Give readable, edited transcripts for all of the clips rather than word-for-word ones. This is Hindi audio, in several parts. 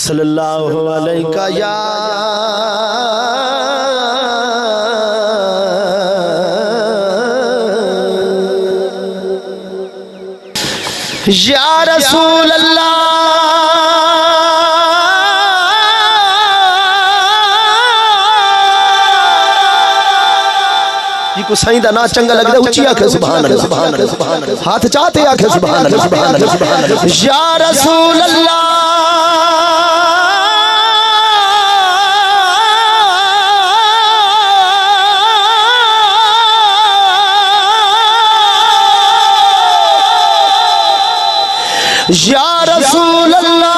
सल्लल्लाहु अलैहि या रसूल अल्लाह। को साईं दा ना चंगा लगदा उच्ची आखे सुभान अल्लाह सुभान अल्लाह सुभान अल्लाह, हाथ चाहते आखे सुभान अल्लाह सुभान अल्लाह सुभान अल्लाह। या रसूल अल्लाह या रसूल अल्लाह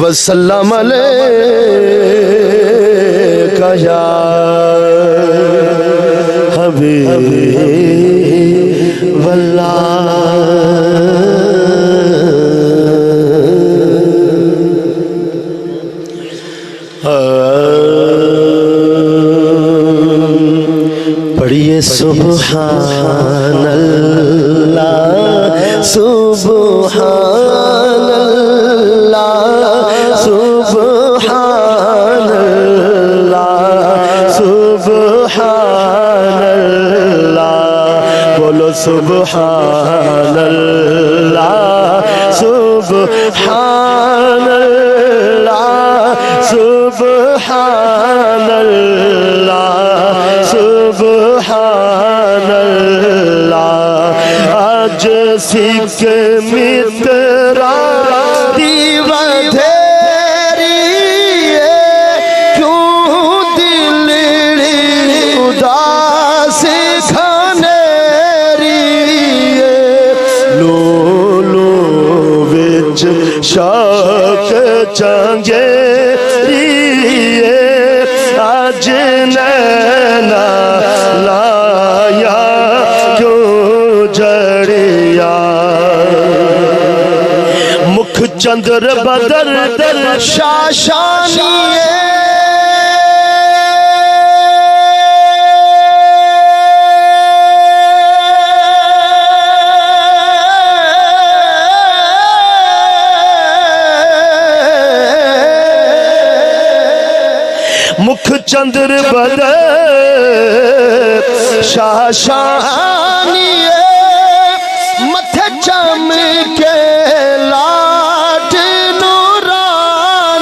वसल्लम अलैका या हबीबल्लाह। पढ़िए सुब्हानल्लाह सुब्हानल्लाह सुब्हानल्लाह सुब्हानल्लाह। बोलो सुब्हानल्लाह सुब्हानल्लाह सुब्हानल्लाह सुब्हानल्लाह। आज सिख मित्रा दीवा शौक चंगेरिए आज नैना लाया क्यों जड़िया। मुख चंद्र बदर दर शाशानिए मुख चंद्र बदर शाशानिए मथे चमके लाट नूरानिए।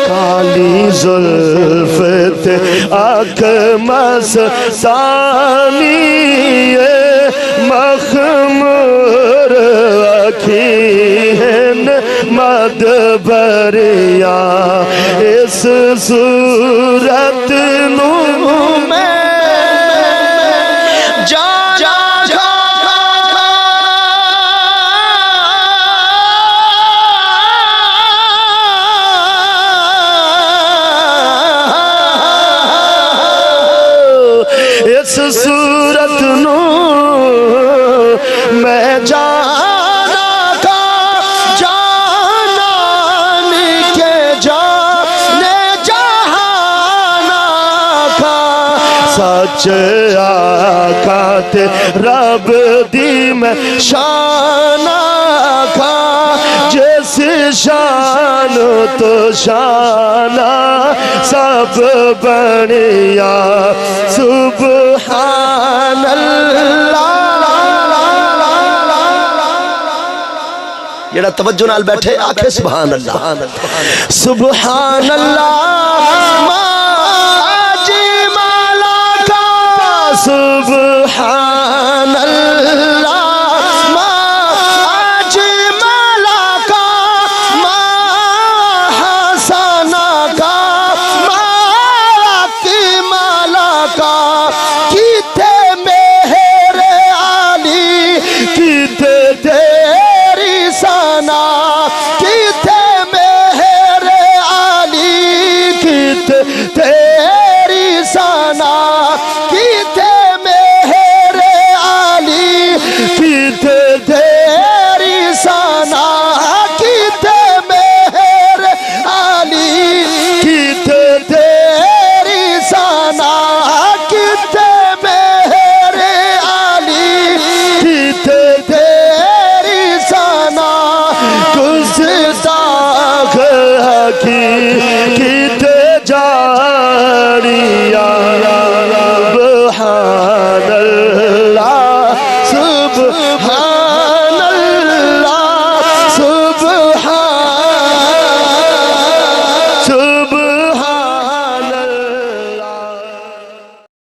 काली जुल्फ ते आँख मस्तानिए मखमूर अखीन मद बरिया। इस सूरत नू मैं जाना इस सूरत नू मैं जाना का जाना के जाने जहाना का। सच आका ते रब दी मैं शाना का। जिस शान तो शाना सब बनिया सुब्हानल्लाह। जेड़ा तवज्जो नाल बैठे आखे सुभान अल्लाह सुभान अल्लाह। माजी माला का सुभान